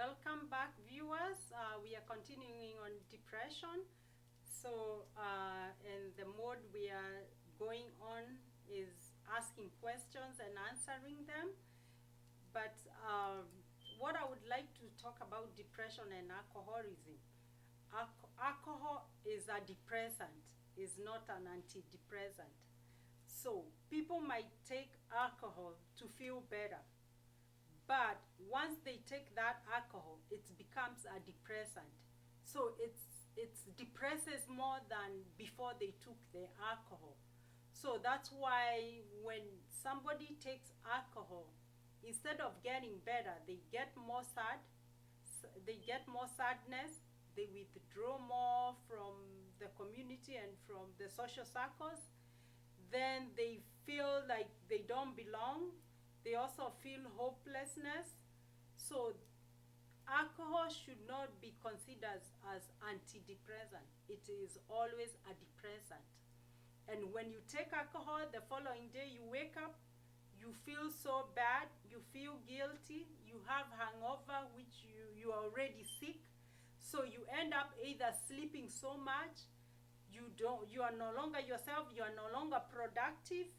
Welcome back, viewers. We are continuing on depression. So, and the mode we are going on is asking questions and answering them. But what I would like to talk about depression and alcoholism. Alcohol is a depressant, is not an antidepressant. So people might take alcohol to feel better, but once they take that alcohol, it becomes a depressant. So it depresses more than before they took the alcohol. So that's why when somebody takes alcohol, instead of getting better, they get more sad, they get more sadness, they withdraw more from the community and from the social circles. Then they feel like they don't belong. They also feel hopelessness. So alcohol should not be considered as antidepressant. It is always a depressant. And when you take alcohol, the following day you wake up, you feel so bad, you feel guilty, you have hangover, which you are already sick. So you end up either sleeping so much, you are no longer yourself, you are no longer productive,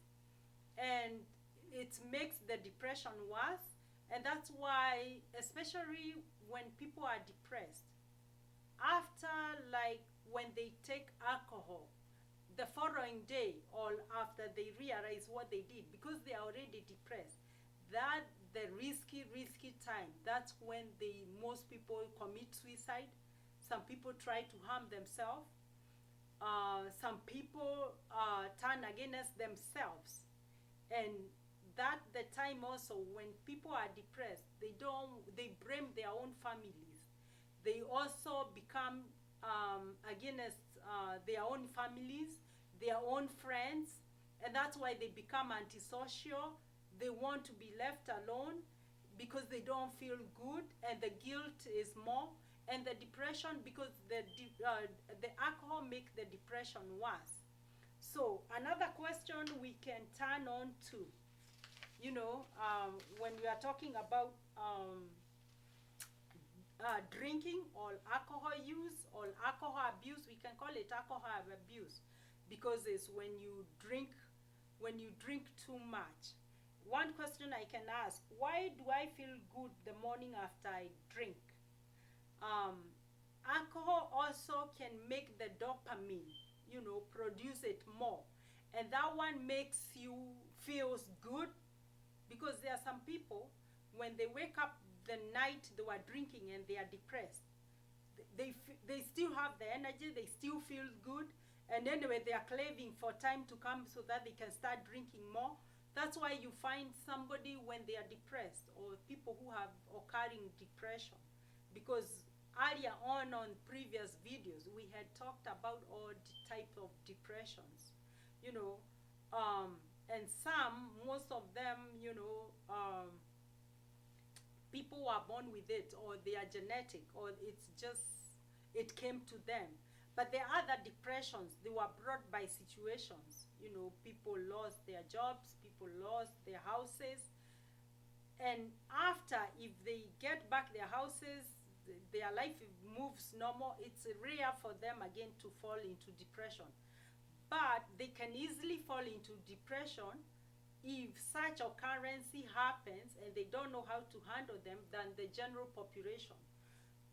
and it makes the depression worse. And that's why, especially when people are depressed, after, like, when they take alcohol, the following day or after they realize what they did, because they are already depressed, that the risky time, that's when most people commit suicide. Some people try to harm themselves. Some people turn against themselves. And that the time also when people are depressed, they blame their own families. They also become against their own families, their own friends, and that's why they become antisocial. They want to be left alone because they don't feel good, and the guilt is more, and the depression, because the alcohol makes the depression worse. So another question we can turn on to, when we are talking about drinking or alcohol use or alcohol abuse, we can call it alcohol abuse, because it's when you drink too much. One question I can ask: why do I feel good the morning after I drink? Alcohol also can make the dopamine, produce it more, and that one makes you feels good, because there are some people, when they wake up the night they were drinking and they are depressed, they still have the energy, they still feel good, and anyway they are craving for time to come so that they can start drinking more. That's why you find somebody when they are depressed, or people who have occurring depression, because earlier on previous videos we had talked about all type of depressions, and most of them, people were born with it, or they are genetic, or it came to them. But the other depressions, they were brought by situations. People lost their jobs, people lost their houses, and after, if they get back their houses, their life moves normal, it's rare for them again to fall into depression. But they can easily fall into depression if such occurrence happens and they don't know how to handle them than the general population.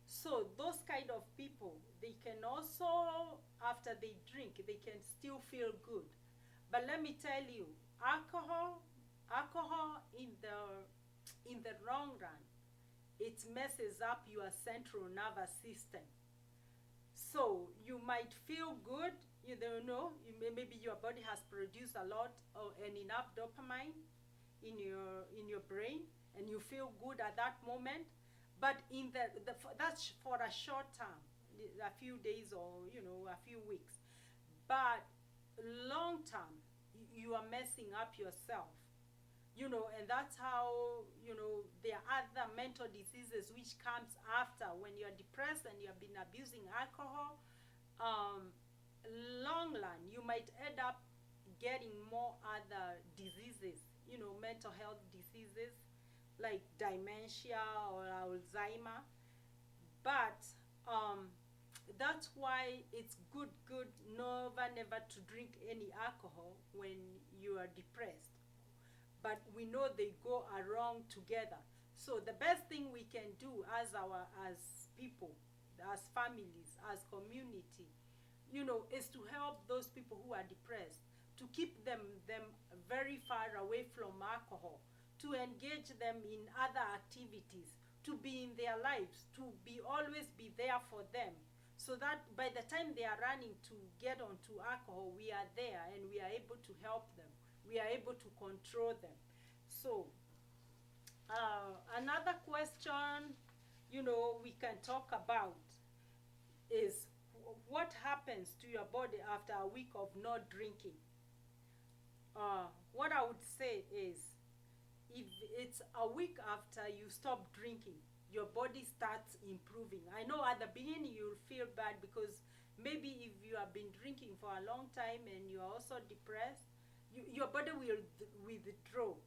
So those kind of people, they can also, after they drink, they can still feel good. But let me tell you, alcohol in the long run, it messes up your central nervous system. So you might feel good, you don't know, maybe your body has produced a lot and enough dopamine in your brain, and you feel good at that moment. But that's for a short term, a few days, or a few weeks. But long term, you are messing up yourself. And that's how, there are other mental diseases which comes after. When you're depressed and you have been abusing alcohol, long run, you might end up getting more other diseases, mental health diseases like dementia or Alzheimer. But that's why it's good never to drink any alcohol when you are depressed. But we know they go along together. So the best thing we can do as people, as families, as community, is to help those people who are depressed, to keep them very far away from alcohol, to engage them in other activities, to be in their lives, to be always be there for them, so that by the time they are running to get onto alcohol, we are there and we are able to help them. We are able to control them. So another question, we can talk about is what happens to your body after a week of not drinking. What I would say is, if it's a week after you stop drinking, your body starts improving. I know at the beginning you'll feel bad because maybe if you have been drinking for a long time and you're also depressed, your body will withdraw.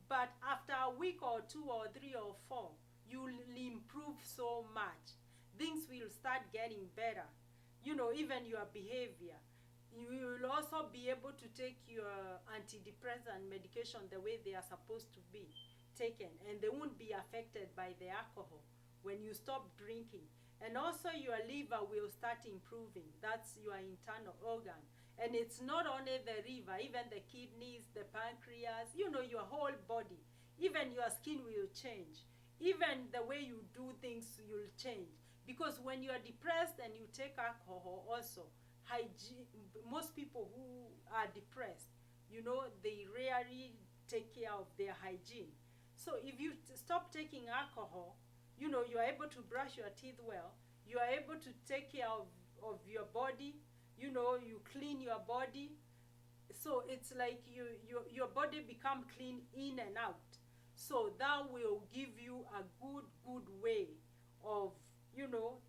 But after a week or two or three or four, you will improve so much. Things will start getting better. Even your behavior. You will also be able to take your antidepressant medication the way they are supposed to be taken, and they won't be affected by the alcohol when you stop drinking. And also your liver will start improving. That's your internal organ. And it's not only the liver, even the kidneys, the pancreas, your whole body. Even your skin will change. Even the way you do things will change. Because when you are depressed and you take alcohol also, hygiene, most people who are depressed, they rarely take care of their hygiene. So if you stop taking alcohol, you are able to brush your teeth well. You are able to take care of your body. You clean your body. So it's like your body become clean in and out. So that will give you a good way of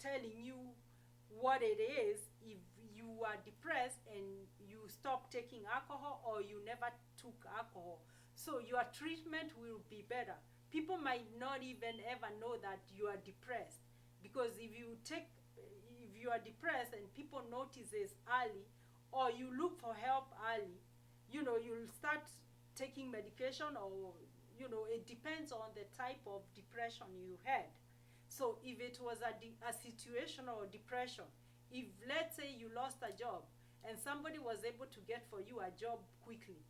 telling you what it is if you are depressed and you stop taking alcohol or you never took alcohol. So your treatment will be better. People might not even ever know that you are depressed, because if you are depressed and people notice this early, or you look for help early, you'll start taking medication, or it depends on the type of depression you had. So if it was a situational depression, if let's say you lost a job and somebody was able to get for you a job quickly,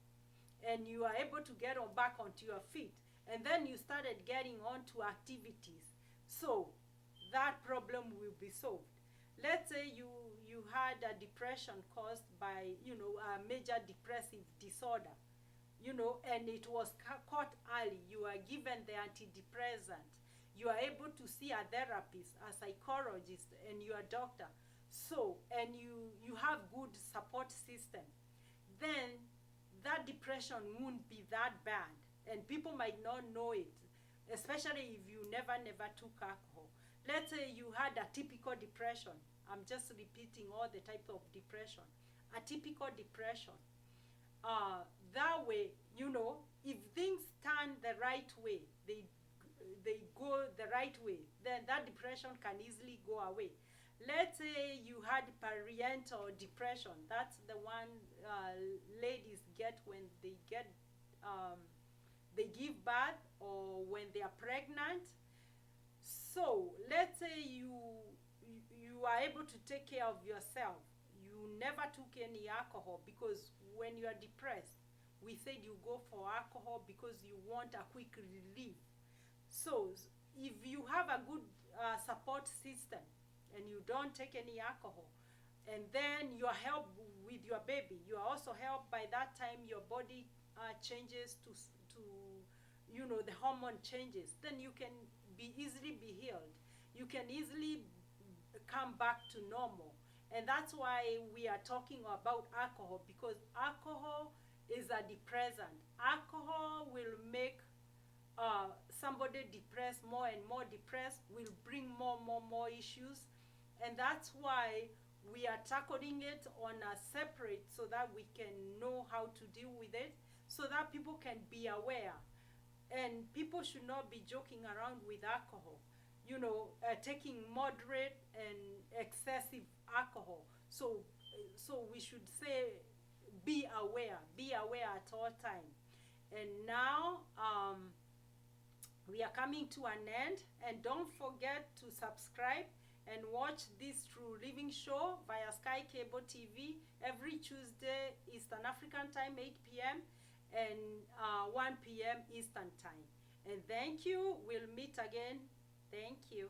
and you are able to get back onto your feet, and then you started getting onto activities, so that problem will be solved. Let's say you had a depression caused by a major depressive disorder, and it was caught early. You are given the antidepressant. You are able to see a therapist, a psychologist, and your doctor. So, and you have good support system. Then that depression won't be that bad, and people might not know it, especially if you never took alcohol. Let's say you had a typical depression. I'm just repeating all the type of depression. A typical depression. That way, if things turn the right way, they go the right way, then that depression can easily go away. Let's say you had parental depression. That's the one ladies get when they give birth or when they are pregnant. So let's say you are able to take care of yourself. You never took any alcohol, because when you are depressed, we said you go for alcohol because you want a quick relief. So if you have a good support system and you don't take any alcohol, and then you are helped with your baby, you are also helped by that time your body changes to the hormone changes, then you can easily be healed. You can easily come back to normal. And that's why we are talking about alcohol, because alcohol is a depressant. Alcohol will make somebody depressed, more and more depressed, will bring more issues. And that's why we are tackling it on a separate, so that we can know how to deal with it, so that people can be aware. And people should not be joking around with alcohol. taking moderate and excessive alcohol. So we should say be aware at all time. And now we are coming to an end, and don't forget to subscribe and watch this True Living show via Sky Cable TV every Tuesday Eastern African time, 8 p.m. and 1 p.m. Eastern time. And thank you. We'll meet again. Thank you.